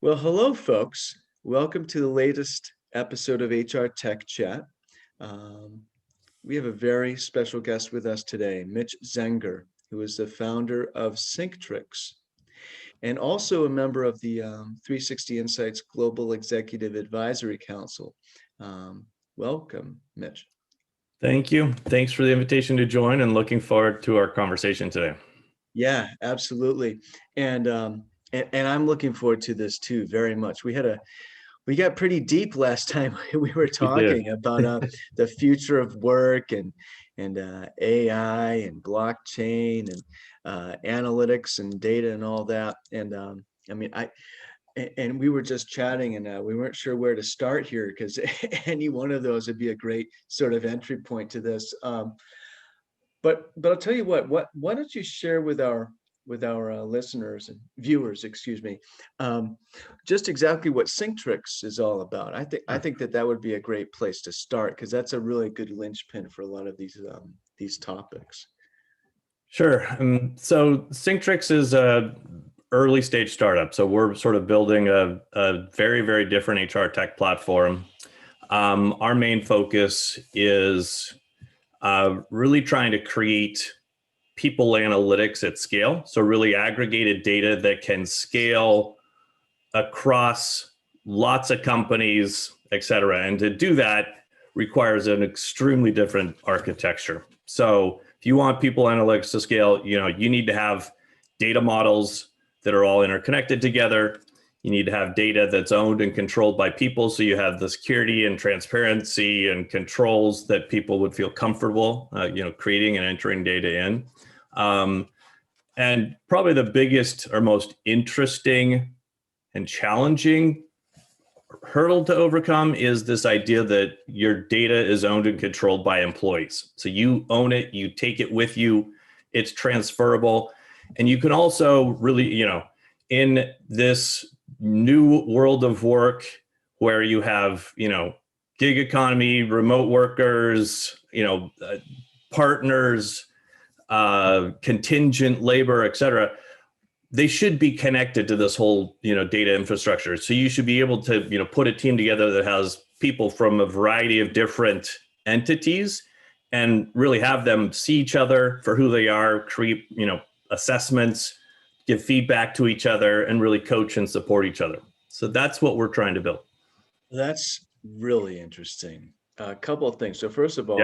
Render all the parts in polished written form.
Well, hello, folks. Welcome to the latest episode of HR Tech Chat. We have a very special guest with us today, Mitch Zenger, who is the founder of Synctrics and also a member of the 360 Insights Global Executive Advisory Council. Welcome, Mitch. Thank you. Thanks for the invitation to join and looking forward to our conversation today. Yeah, absolutely. And I'm looking forward to this too, very much. We got pretty deep last time we were talking about the future of work and AI and blockchain and analytics and data and all that. And we were just chatting and we weren't sure where to start here because any one of those would be a great sort of entry point to this. But I'll tell you what. Why don't you share with our listeners and viewers, excuse me, just exactly what Synctrics is all about. I think that would be a great place to start because that's a really good linchpin for a lot of these topics. Sure. So Synctrics is a early stage startup. So we're sort of building a very, very different HR tech platform. Our main focus is really trying to create people analytics at scale. So really aggregated data that can scale across lots of companies, et cetera. And to do that requires an extremely different architecture. So if you want people analytics to scale, you need to have data models that are all interconnected together. You need to have data that's owned and controlled by people. So you have the security and transparency and controls that people would feel comfortable, creating and entering data in. And probably the biggest or most interesting and challenging hurdle to overcome is this idea that your data is owned and controlled by employees. So you own it, you take it with you, it's transferable. And you can also really, in this new world of work where you have, gig economy, remote workers, partners, contingent labor, et cetera, they should be connected to this whole, data infrastructure. So you should be able to, put a team together that has people from a variety of different entities and really have them see each other for who they are, create, assessments, give feedback to each other, and really coach and support each other. So that's what we're trying to build. That's really interesting. A couple of things. So first of all,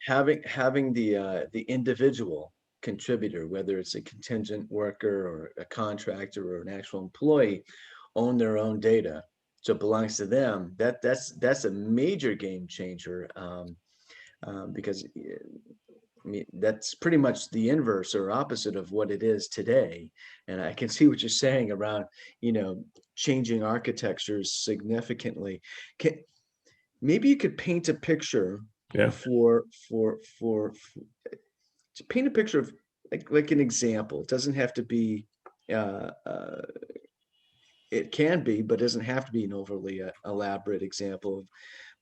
having the individual contributor, whether it's a contingent worker or a contractor or an actual employee, own their own data, so it belongs to them. That's a major game changer because that's pretty much the inverse or opposite of what it is today. And I can see what you're saying around, changing architectures significantly. Maybe you could paint a picture for to paint a picture of like an example. It doesn't have to be, it can be, but doesn't have to be an overly elaborate example.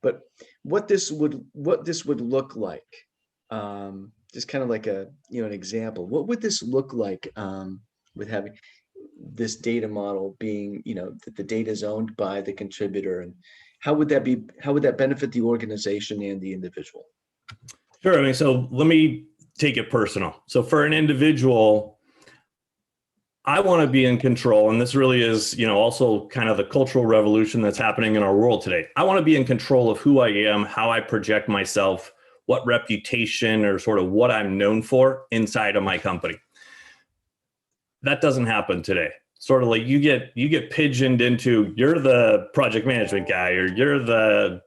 But what this would look like. Just kind of like an example. What would this look like with having this data model being, that the data is owned by the contributor, and how would that benefit the organization and the individual? Sure. So let me take it personal. So for an individual, I want to be in control. And this really is, also kind of the cultural revolution that's happening in our world today. I want to be in control of who I am, how I project myself, what reputation or sort of what I'm known for inside of my company. That doesn't happen today. Sort of like you get pigeoned into, you're the project management guy, or you're the,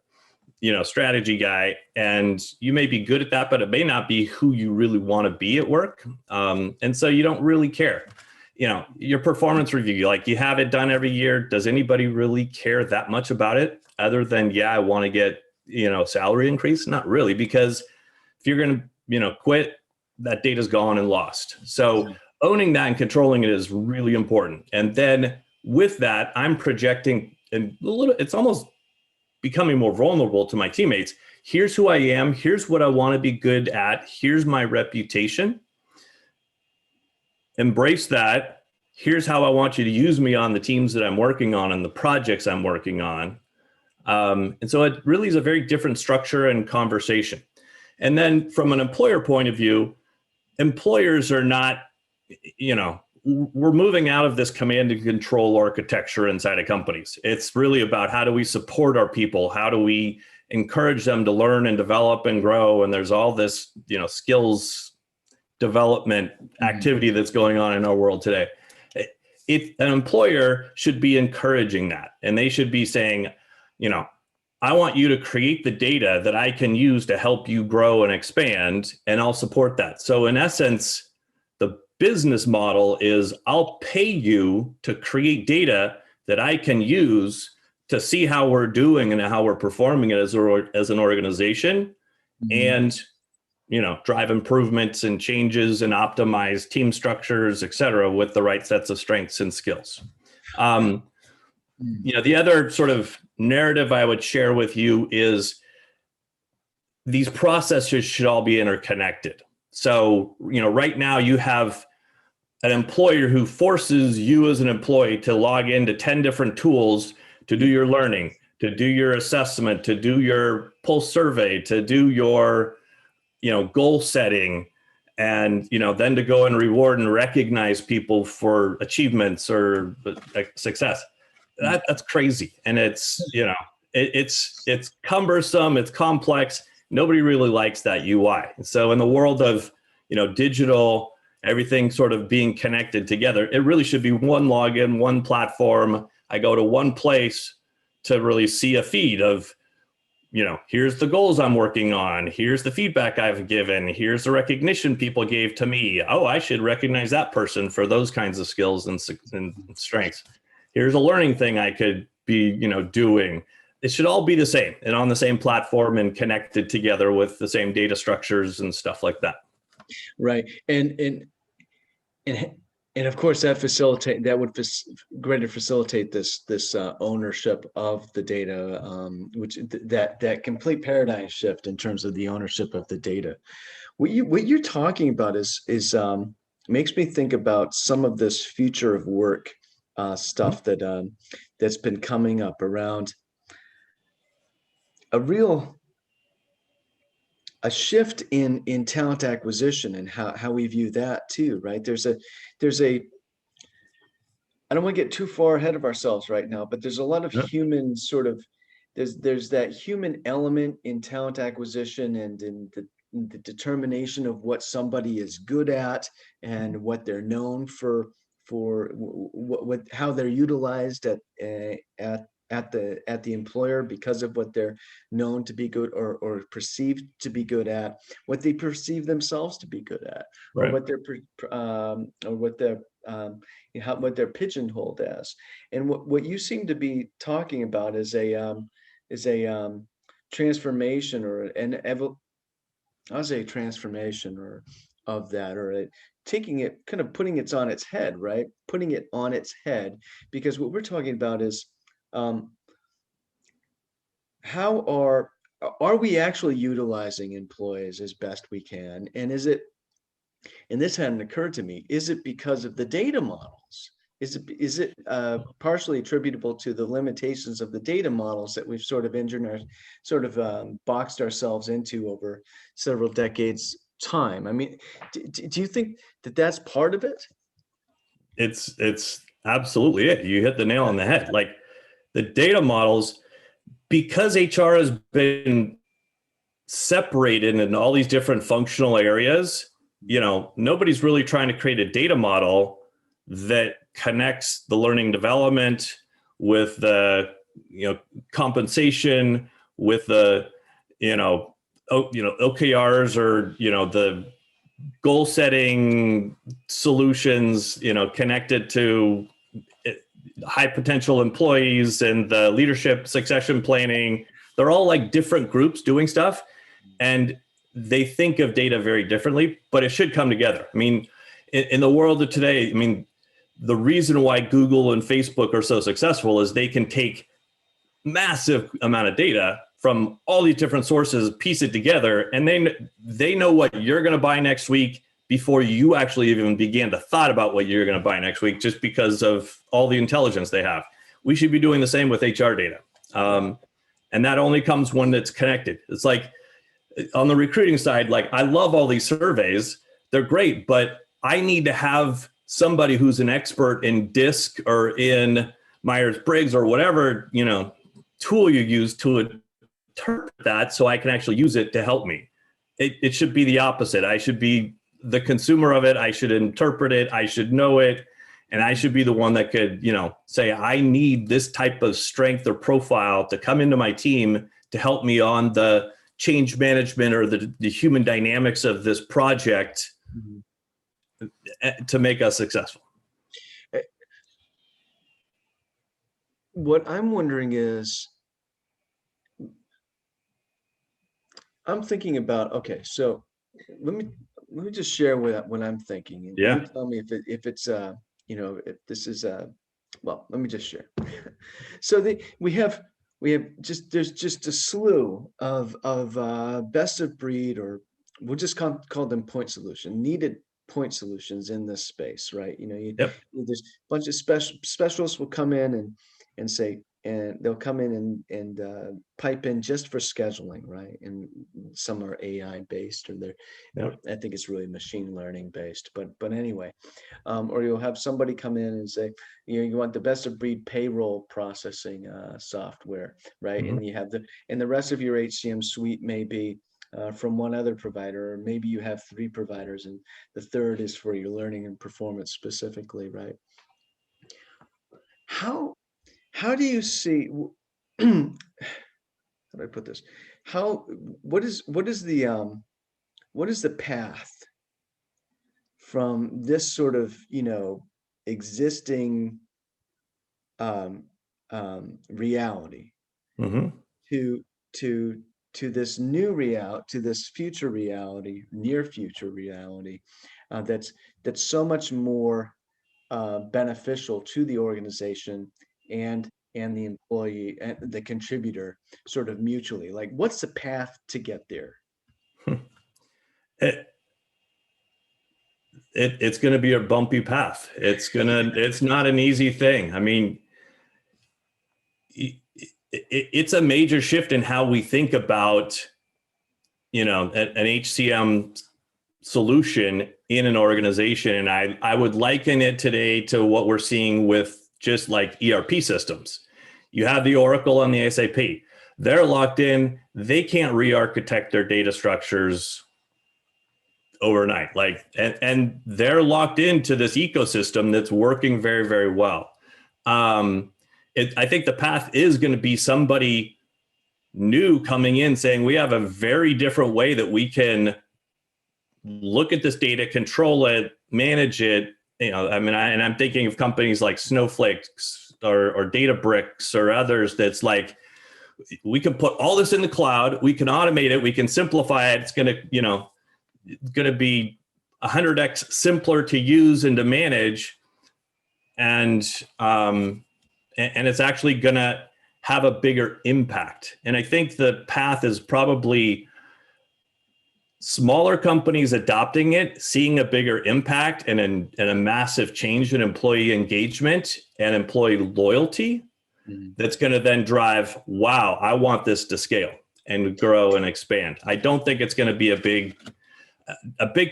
strategy guy, and you may be good at that, but it may not be who you really want to be at work. And so you don't really care. Your performance review, like you have it done every year. Does anybody really care that much about it other than, I want to get, salary increase? Not really, because if you're going to, quit, that data's gone and lost. So owning that and controlling it is really important. And then with that, I'm projecting it's almost becoming more vulnerable to my teammates. Here's who I am. Here's what I want to be good at. Here's my reputation. Embrace that. here's how I want you to use me on the teams that I'm working on and the projects I'm working on. And so it really is a very different structure and conversation. And then from an employer point of view, employers are not, we're moving out of this command and control architecture inside of companies. It's really about how do we support our people? How do we encourage them to learn and develop and grow? And there's all this, skills development activity that's going on in our world today. An employer should be encouraging that. And they should be saying, I want you to create the data that I can use to help you grow and expand, and I'll support that. So in essence, the business model is I'll pay you to create data that I can use to see how we're doing and how we're performing it as an organization, and drive improvements and changes and optimize team structures, et cetera, with the right sets of strengths and skills. The other sort of narrative I would share with you is these processes should all be interconnected. So, right now you have an employer who forces you as an employee to log into 10 different tools to do your learning, to do your assessment, to do your pulse survey, to do your, goal setting, and, then to go and reward and recognize people for achievements or success. That's crazy. And it's, it's cumbersome, it's complex. Nobody really likes that UI. So in the world of, digital, everything sort of being connected together, it really should be one login, one platform. I go to one place to really see a feed of, here's the goals I'm working on. Here's the feedback I've given. Here's the recognition people gave to me. Oh, I should recognize that person for those kinds of skills and strengths. Here's a learning thing I could be, doing. It should all be the same and on the same platform and connected together with the same data structures and stuff like that. Right. And of course that would greatly facilitate this ownership of the data, which that complete paradigm shift in terms of the ownership of the data. What you're talking about is makes me think about some of this future of work stuff that's been coming up around a shift in talent acquisition and how we view that too, right? There's a I don't want to get too far ahead of ourselves right now, but there's a lot of human sort of there's that human element in talent acquisition and in the determination of what somebody is good at and what they're known for what how they're utilized at the employer because of what they're known to be good or perceived to be good at, what they perceive themselves to be good at, right, or what they're pigeonholed as. And what you seem to be talking about is a transformation or I'll say transformation or of that, or taking it, kind of putting it on its head, right? Putting it on its head, because what we're talking about is how are we actually utilizing employees as best we can? And is it, and this hadn't occurred to me, is it because of the data models? Is it partially attributable to the limitations of the data models that we've sort of boxed ourselves into over several decades time? I mean, do you think that that's part of it? It's absolutely it. You hit the nail on the head. Like the data models, because HR has been separated in all these different functional areas, nobody's really trying to create a data model that connects the learning development with the, compensation, with the, OKRs or, the goal setting solutions, connected to high potential employees and the leadership succession planning. They're all like different groups doing stuff, and they think of data very differently, but it should come together. I mean, in the world of today, the reason why Google and Facebook are so successful is they can take massive amount of data from all these different sources, piece it together, and they know what you're going to buy next week before you actually even began to thought about what you're going to buy next week, just because of all the intelligence they have. We should be doing the same with HR data. And that only comes when it's connected. It's like on the recruiting side, like I love all these surveys. They're great, but I need to have somebody who's an expert in DISC or in Myers-Briggs or whatever, you know, tool you use to interpret that so I can actually use it to help me. It should be the opposite. I should be the consumer of it. I should interpret it. I should know it. And I should be the one that could, you know, say, I need this type of strength or profile to come into my team to help me on the change management or the human dynamics of this project to make us successful. What I'm wondering is, I'm thinking about, okay, so let me just share what I'm thinking, and you tell me if it's you know, if this is well, let me just share. So we have there's just a slew of best of breed, or we'll just call them point solution, needed point solutions in this space, right? You know, there's a bunch of specialists will come in and say, and they'll come in and pipe in just for scheduling, right? And some are AI based, or I think it's really machine learning based, but anyway, or you'll have somebody come in and say, you know, you want the best of breed payroll processing software, right? And you have and the rest of your HCM suite may be from one other provider, or maybe you have 3 providers and the third is for your learning and performance specifically, right? How do you see, how do I put this? What is the path from this sort of, you know, existing reality to this new reality, to this future reality, near future reality, that's so much more beneficial to the organization and the employee and the contributor, sort of mutually? Like, what's the path to get there? It's going to be a bumpy path. It's not an easy thing. I mean, it's a major shift in how we think about, you know, an HCM solution in an organization. And I would liken it today to what we're seeing with just like ERP systems. You have the Oracle and the SAP. They're locked in. They can't re-architect their data structures overnight. Like, and they're locked into this ecosystem that's working very, very well. I think the path is going to be somebody new coming in saying, we have a very different way that we can look at this data, control it, manage it. You know, I mean, and I'm thinking of companies like Snowflake or Databricks or others. That's like, we can put all this in the cloud. We can automate it. We can simplify it. It's going to, you know, going to be 100x simpler to use and to manage. And it's actually going to have a bigger impact. And I think the path is probably smaller companies adopting it, seeing a bigger impact and a massive change in employee engagement and employee loyalty. That's going to then drive, wow, I want this to scale and grow and expand. I don't think it's going to be a big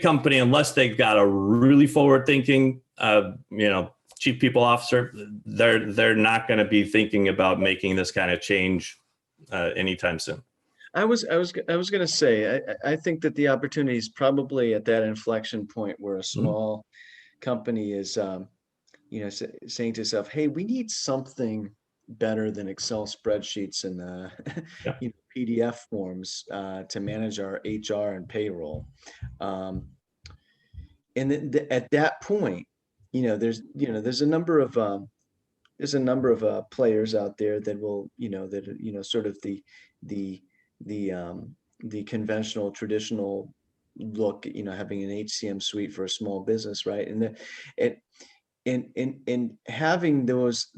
company unless they've got a really forward thinking, you know, chief people officer. They're not going to be thinking about making this kind of change anytime soon. I was going to say, I think that the opportunity is probably at that inflection point where a small company is, you know, saying to itself, hey, we need something better than Excel spreadsheets and you know, PDF forms to manage our HR and payroll. And at that point, you know, there's a number of players out there that will, you know, sort of the conventional, traditional look, you know, having an HCM suite for a small business, right? And having those,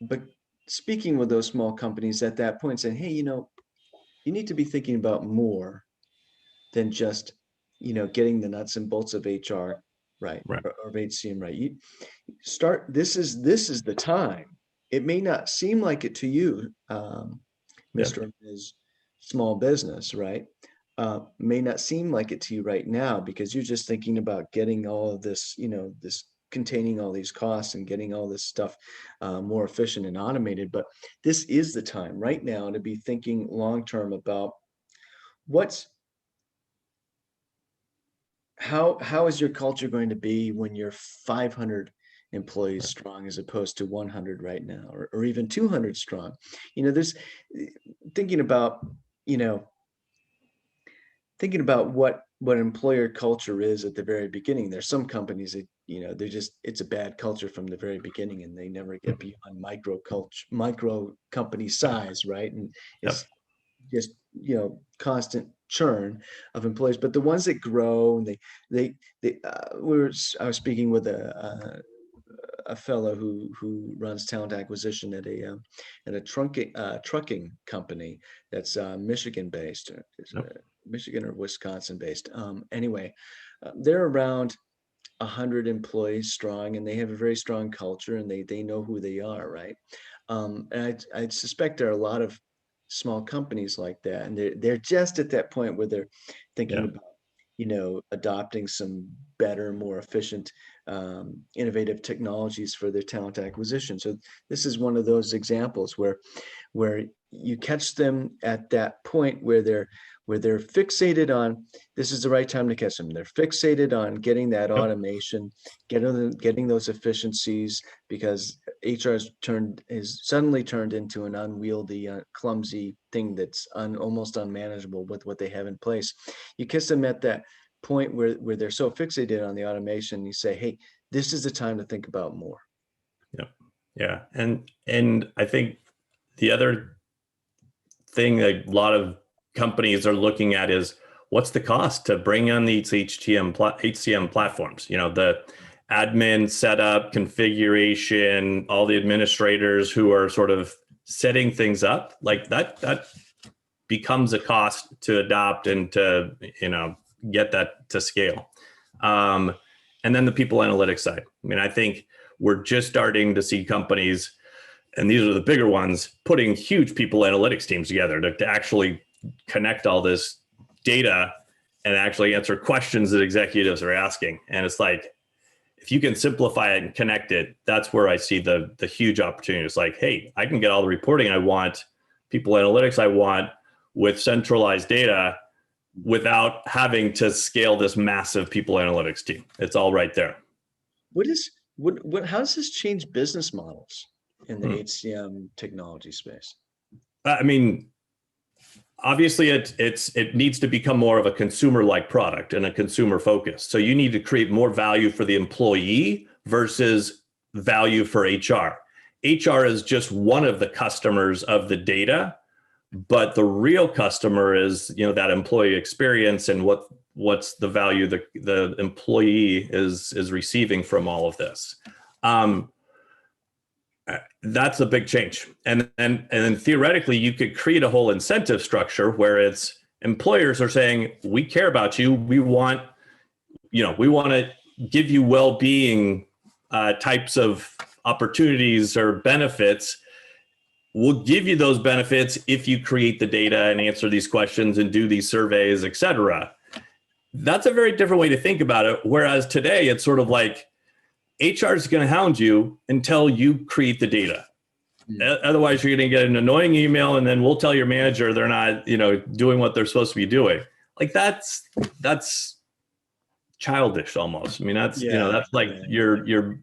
but speaking with those small companies at that point, saying, hey, you know, you need to be thinking about more than just getting the nuts and bolts of HR right, Right. or of HCM right. You start. This is the time. It may not seem like it to you, Mr. and Ms. Small Business, right? May not seem like it to you right now because you're just thinking about getting all of this, this containing all these costs and getting all this stuff more efficient and automated. But this is the time right now to be thinking long term about how is your culture going to be when you're 500 employees strong as opposed to 100 right now, or even 200 strong. There's thinking about you know thinking about what employer culture is at the very beginning. There's some companies that it's a bad culture from the very beginning, and they never get beyond micro company size, right? And Yep. it's just constant churn of employees. But the ones that grow, and I was speaking with a fellow who runs talent acquisition at a trucking company that's Michigan based. Yep. Michigan or Wisconsin based. Anyway, they're around 100 employees strong, and they have a very strong culture, and they know who they are, right? And I suspect there are a lot of small companies like that, and they're just at that point where they're thinking about adopting some better, more efficient, innovative technologies for their talent acquisition. So this is one of those examples where you catch them at that point where they're fixated on, this is the right time to catch them. They're fixated on getting that automation, getting those efficiencies, because HR is suddenly turned into an unwieldy, clumsy thing that's almost unmanageable with what they have in place. You catch them at that point where they're so fixated on the automation, you say, hey, this is the time to think about more. Yeah. And I think the other thing a lot of companies are looking at is, what's the cost to bring on these HCM platforms? The admin setup, configuration, all the administrators who are sort of setting things up, like that becomes a cost to adopt and to get that to scale. And then the people analytics side. I think we're just starting to see companies, and these are the bigger ones, putting huge people analytics teams together to actually connect all this data and actually answer questions that executives are asking. And it's like, if you can simplify it and connect it, that's where I see the huge opportunity. It's like, hey, I can get all the reporting I want, people analytics I want, with centralized data without having to scale this massive people analytics team. It's all right there. How does this change business models in the HCM technology space? Obviously it needs to become more of a consumer-like product and a consumer focus. So you need to create more value for the employee versus value for HR. HR is just one of the customers of the data, but the real customer is, that employee experience and what's the value the employee is receiving from all of this. That's a big change. And then theoretically, you could create a whole incentive structure where it's employers are saying, we care about you. We want to give you well-being types of opportunities or benefits. We'll give you those benefits if you create the data and answer these questions and do these surveys, et cetera. That's a very different way to think about it. Whereas today, it's sort of like, HR is going to hound you until you create the data. Otherwise, you're going to get an annoying email, and then we'll tell your manager they're not, doing what they're supposed to be doing. Like that's childish almost. That's like your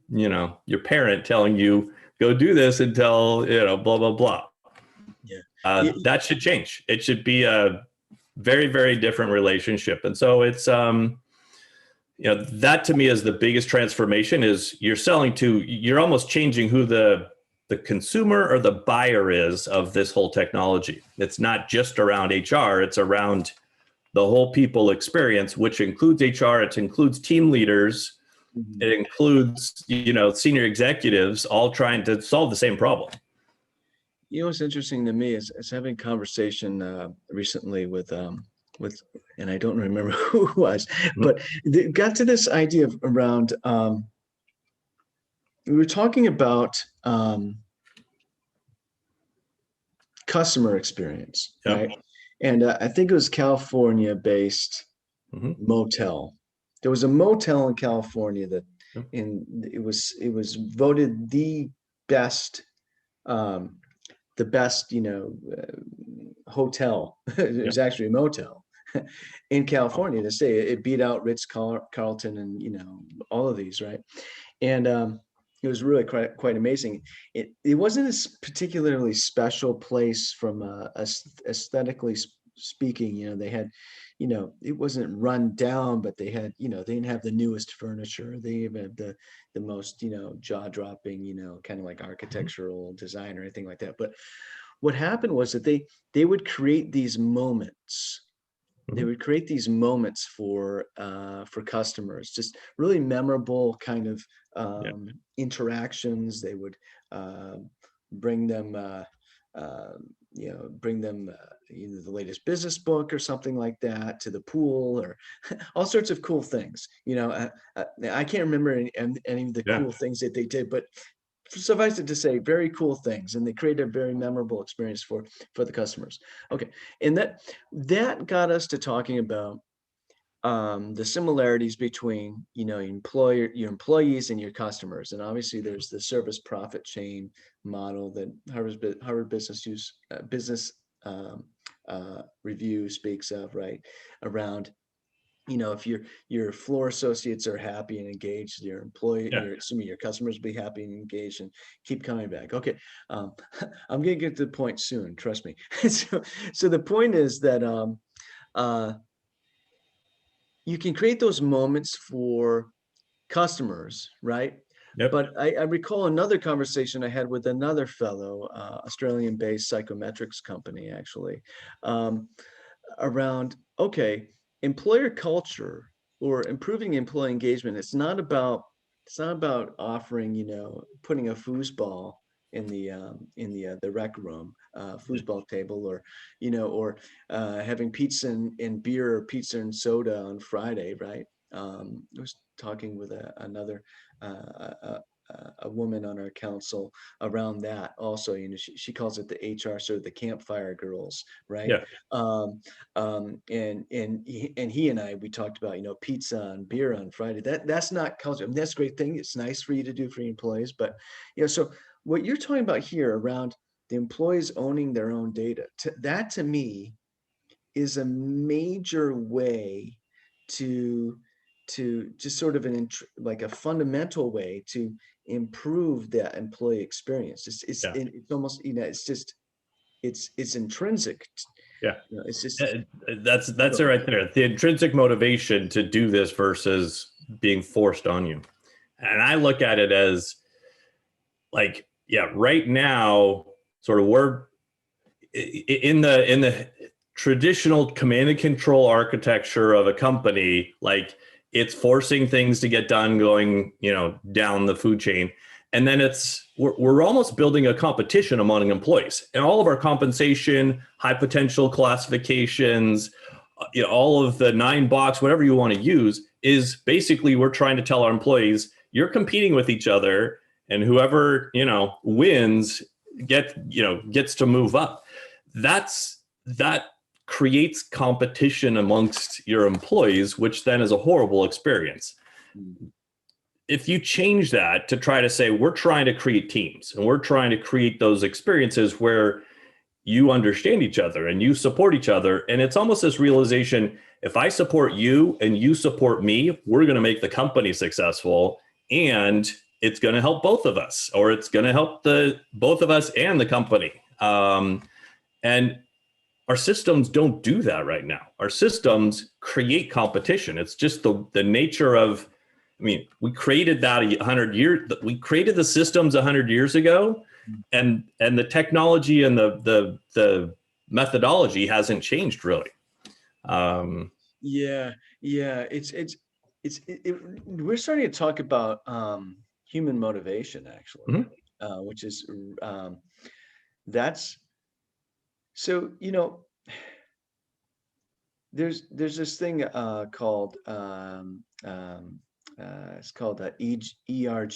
parent telling you go do this until blah blah blah. That should change. It should be a very, very different relationship, and so it's that to me is the biggest transformation. Is you're almost changing who the consumer or the buyer is of this whole technology. It's not just around HR, it's around the whole people experience, which includes HR, it includes team leaders, it includes, senior executives, all trying to solve the same problem. What's interesting to me is having a conversation recently with and I don't remember who it was, but they got to this idea of around, we were talking about customer experience, Yep. right? And I think it was California-based motel. There was a motel in California that, it was voted the best, hotel. It was actually a motel in California to say it beat out Ritz-Carlton and all of these, right? And it was really quite amazing. It wasn't a particularly special place from aesthetically speaking. They had, it wasn't run down, but they had, they didn't have the newest furniture. They even had the most, jaw-dropping, kind of like architectural design or anything like that. But what happened was that they would create these moments. They would create these moments for customers, just really memorable kind of interactions. They would bring them either the latest business book or something like that to the pool, or all sorts of cool things. I can't remember any of the cool things that they did, but suffice it to say, very cool things, and they created a very memorable experience for the customers. Okay, and that got us to talking about the similarities between your employees and your customers. And obviously there's the service profit chain model that Harvard Business Review speaks of, right? Around, if your floor associates are happy and engaged, your customers will be happy and engaged and keep coming back. Okay, I'm gonna get to the point soon, trust me. So the point is that you can create those moments for customers, right? Yep. But I recall another conversation I had with another fellow, Australian-based psychometrics company, actually, around, okay, employer culture or improving employee engagement. It's not about offering, putting a foosball in the rec room, foosball table, or having pizza and beer, or pizza and soda on Friday, right? I was talking with another a woman on our council around that also. She calls it the HR, sort of the campfire girls, right? Yeah. And he and I, we talked about, pizza and beer on Friday. That's not culture. I mean, that's a great thing. It's nice for you to do for your employees, but so what you're talking about here around the employees owning their own data, that to me is a major way to just sort of like a fundamental way to improve that employee experience. It's almost, it's intrinsic. Yeah. It's just, that's it right there. The intrinsic motivation to do this versus being forced on you. And I look at it as like, right now, sort of we're in the traditional command and control architecture of a company, like it's forcing things to get done, going, down the food chain. And then we're almost building a competition among employees, and all of our compensation, high potential classifications, all of the 9-box, whatever you want to use, is basically we're trying to tell our employees, you're competing with each other, and whoever, wins gets to move up. That creates competition amongst your employees, which then is a horrible experience. If you change that to try to say, we're trying to create teams and we're trying to create those experiences where you understand each other and you support each other. And it's almost this realization, if I support you and you support me, we're going to make the company successful, and it's going to help both of us, or it's going to help both of us and the company. And our systems don't do that right now. Our systems create competition. It's just the nature of, we created that 100 years. We created the systems 100 years ago, and the technology and the methodology hasn't changed really. We're starting to talk about human motivation, actually, which is that's so. there's this thing called it's called ERG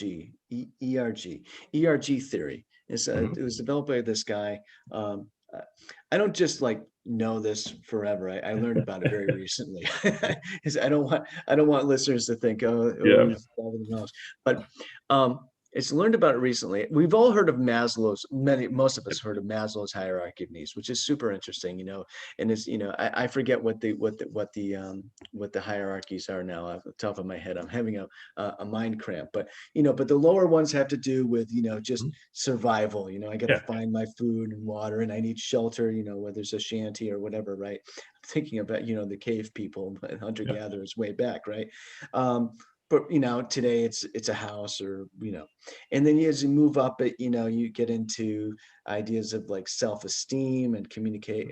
theory. It was developed by this guy. Um, uh, I don't just like know this forever. I learned about it very recently. I don't want listeners to think, Yeah. he's all the knowledge. But it's learned about it recently. We've all heard of Maslow's. Most of us heard of Maslow's hierarchy of needs, which is super interesting. And it's I forget what the hierarchies are now off the top of my head. I'm having a mind cramp, but the lower ones have to do with just survival. I got to find my food and water, and I need shelter. Whether it's a shanty or whatever, right? I'm thinking about the cave people, hunter gatherers way back, right? But today it's a house, or and then as you move up it, you get into ideas of like self-esteem and communicate,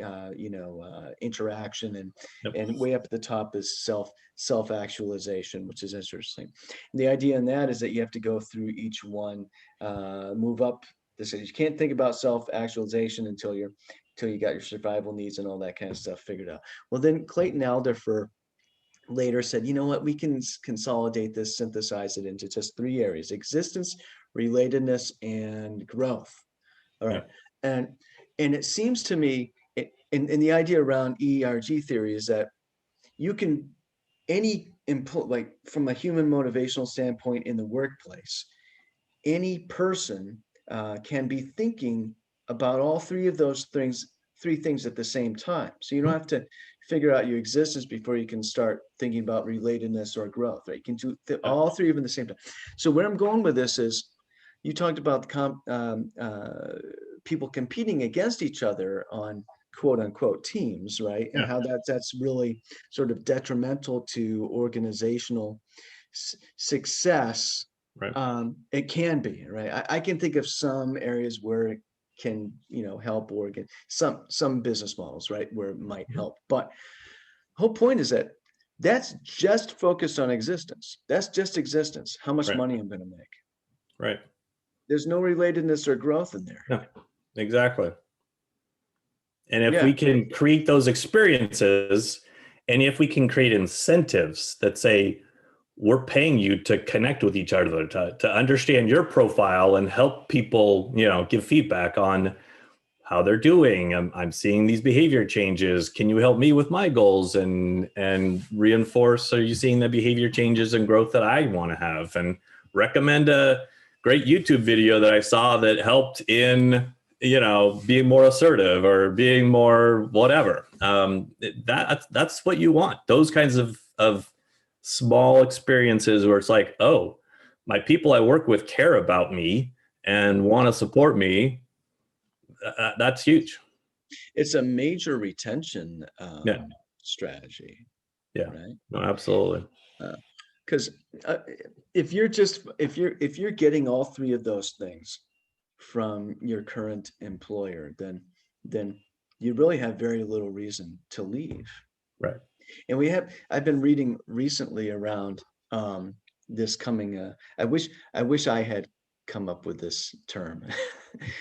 interaction, and way up at the top is self-actualization, which is interesting. And the idea in that is that you have to go through each one, move up. You can't think about self-actualization until you got your survival needs and all that kind of stuff figured out. Well, then Clayton Alderfer later said, you know what, we can consolidate this, synthesize it into just 3 areas: existence, relatedness, and growth. All right. And it seems to me, and the idea around ERG theory is that you can, like from a human motivational standpoint in the workplace, any person can be thinking about all 3 of those things, 3 things at the same time. So you don't have to figure out your existence before you can start thinking about relatedness or growth, right? You can do all 3 of them at the same time. So where I'm going with this is, you talked about people competing against each other on quote unquote teams, right? And how that's really sort of detrimental to organizational success. Right. It can be, right? I can think of some areas where it can, help Oregon, some business models, right, where it might help. But the whole point is that that's just focused on existence. That's just existence. How much money I'm going to make. Right. There's no relatedness or growth in there. No, exactly. And if we can create those experiences, and if we can create incentives that say, we're paying you to connect with each other, to understand your profile and help people, give feedback on how they're doing. I'm seeing these behavior changes. Can you help me with my goals and reinforce? Are you seeing the behavior changes and growth that I want to have? And recommend a great YouTube video that I saw that helped in, being more assertive or being more whatever. That's what you want. Those kinds of small experiences where it's like, oh, my people I work with care about me and want to support me. That's huge. It's a major retention strategy. Yeah, right? No, absolutely. Because if you're getting all 3 of those things from your current employer, then you really have very little reason to leave. Right. And I've been reading recently around this coming, I wish I had come up with this term,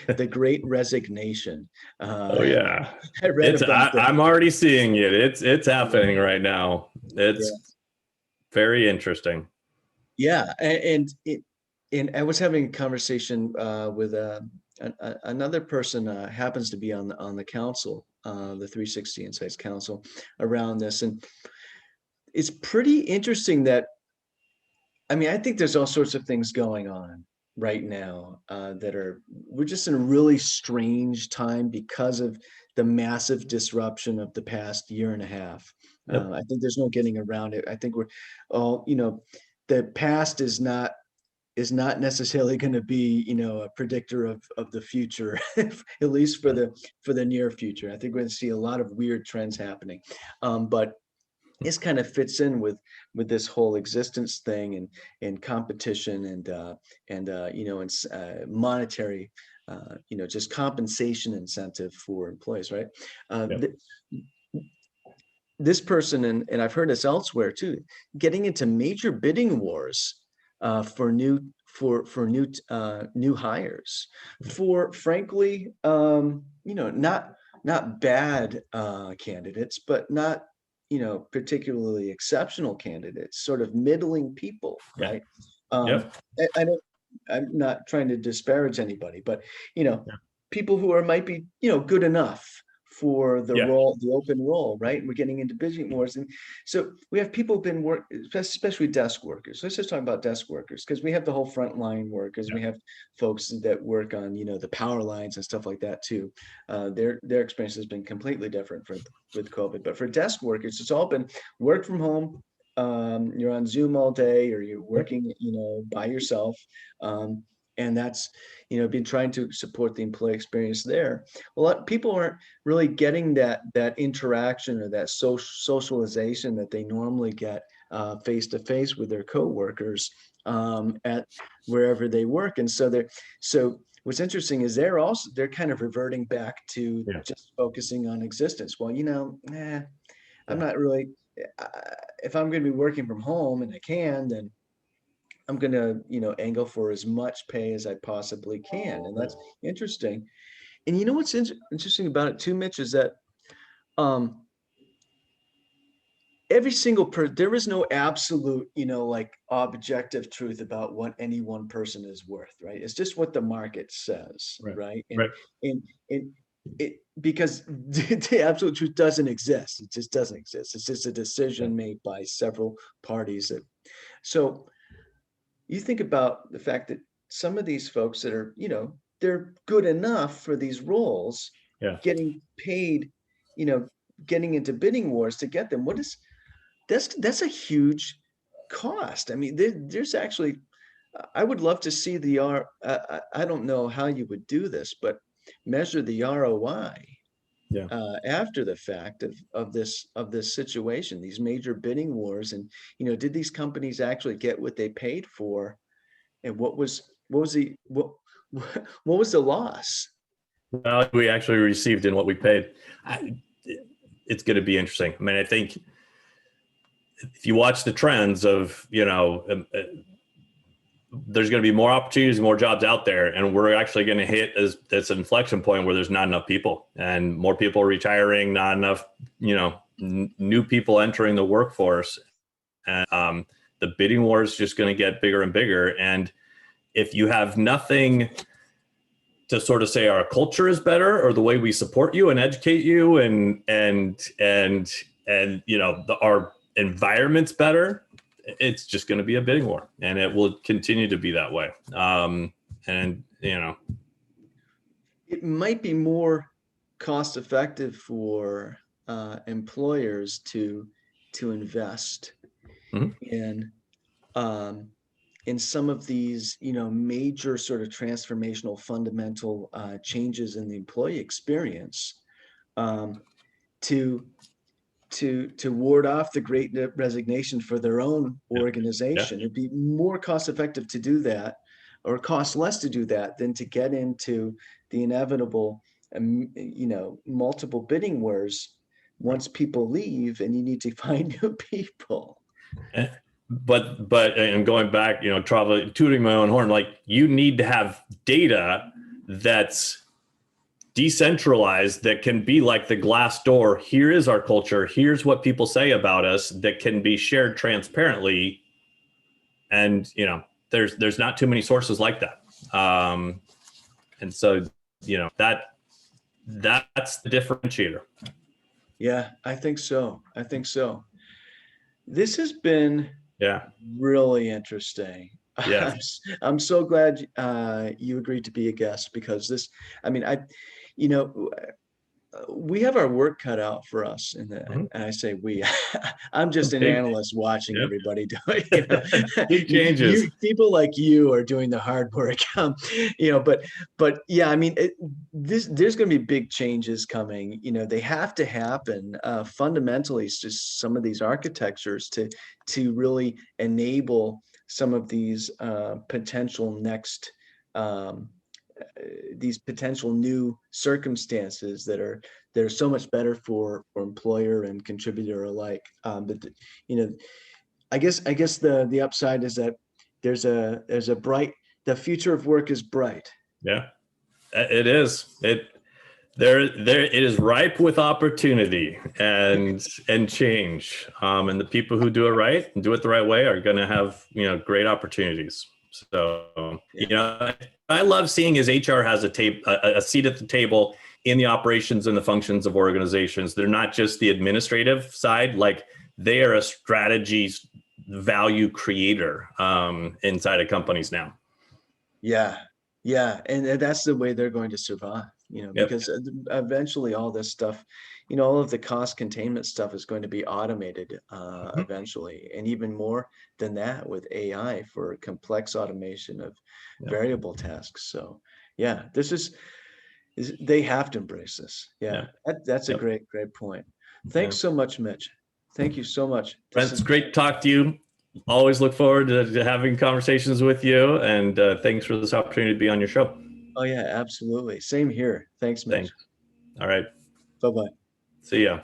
the Great Resignation. Oh yeah, I read about I'm already seeing it. It's happening right now. It's very interesting. Yeah, and I was having a conversation with another person, happens to be on the council, the 3Sixty Insights Council, around this, and it's pretty interesting that, I think there's all sorts of things going on right now we're just in a really strange time because of the massive disruption of the past year and a half. I think there's no getting around it. I think we're all, the past is not necessarily going to be, a predictor of the future, at least for the near future. I think we're going to see a lot of weird trends happening. But this kind of fits in with this whole existence thing and competition and monetary, just compensation incentive for employees, right? This person, and I've heard this elsewhere too, getting into major bidding wars for new hires, for frankly, not bad candidates, but not particularly exceptional candidates, sort of middling people, Yeah. right? Yep. I'm not trying to disparage anybody, but Yeah. people who might be good enough for the Yeah. role, the open role, right? We're getting into bidding wars, and so we have people especially desk workers. Let's just talk about desk workers, because we have the whole frontline workers. We have folks that work on the power lines and stuff like that too. Their experience has been completely different with COVID. But for desk workers, it's all been work from home. You're on Zoom all day, or you're working by yourself, and that's been trying to support the employee experience there. A lot of people aren't really getting that interaction or that socialization that they normally get face to face with their coworkers at wherever they work. And so what's interesting is they're kind of reverting back to just focusing on existence. Well, I'm not really, if I'm going to be working from home and I can, then I'm going to, angle for as much pay as I possibly can. And that's interesting. And what's interesting about it too, Mitch, is that every single there is no absolute, like objective truth about what any one person is worth, right? It's just what the market says, right? And it, because the absolute truth doesn't exist. It just doesn't exist. It's just a decision made by several parties. So you think about the fact that some of these folks that are, they're good enough for these roles, getting paid, getting into bidding wars to get them. That's a huge cost. I mean, there's actually, I would love to see I don't know how you would do this, but measure the ROI after the fact of this situation, these major bidding wars. And did these companies actually get what they paid for, and what was the loss? Well, we actually received in what we paid. It's going to be interesting. I mean, I think if you watch the trends of there's going to be more opportunities, more jobs out there, and we're actually going to hit this inflection point where there's not enough people, and more people retiring, not enough new people entering the workforce, and the bidding war is just going to get bigger and bigger. And if you have nothing to sort of say our culture is better, or the way we support you and educate you, and our environment's better, it's just going to be a bidding war, and it will continue to be that way. It might be more cost effective for employers to invest in some of these, major sort of transformational, fundamental changes in the employee experience, to ward off the Great Resignation for their own organization. It'd be more cost effective to do that, or cost less to do that, than to get into the inevitable, multiple bidding wars once people leave and you need to find new people. But and going back, tooting my own horn, like, you need to have data that's decentralized, that can be like the glass door. Here is our culture. Here's what people say about us, that can be shared transparently. And, there's not too many sources like that. And so, that's the differentiator. Yeah, I think so. This has been really interesting. Yeah. I'm so glad you agreed to be a guest, because we have our work cut out for us, and I say we. I'm just an analyst watching everybody do it. Big changes. People like you are doing the hard work. But yeah, I mean, there's going to be big changes coming. They have to happen fundamentally. It's just some of these architectures to really enable some of these potential next. These potential new circumstances that are so much better for employer and contributor alike. But I guess the upside is that there's the future of work is bright. Yeah, it is. it is ripe with opportunity and change. And the people who do it right and do it the right way are going to have, great opportunities. So, I love seeing is HR has a seat at the table in the operations and the functions of organizations. They're not just the administrative side, like they are a strategy value creator inside of companies now. Yeah. And that's the way they're going to survive, because eventually all this stuff, all of the cost containment stuff is going to be automated eventually. And even more than that with AI for complex automation of variable tasks. So yeah, they have to embrace this. Yeah. That's a great point. Thanks so much, Mitch. Thank you so much. It's great to talk to you. Always look forward to having conversations with you, and thanks for this opportunity to be on your show. Oh yeah, absolutely. Same here. Thanks, Mitch. Thanks. All right. Bye-bye. See ya.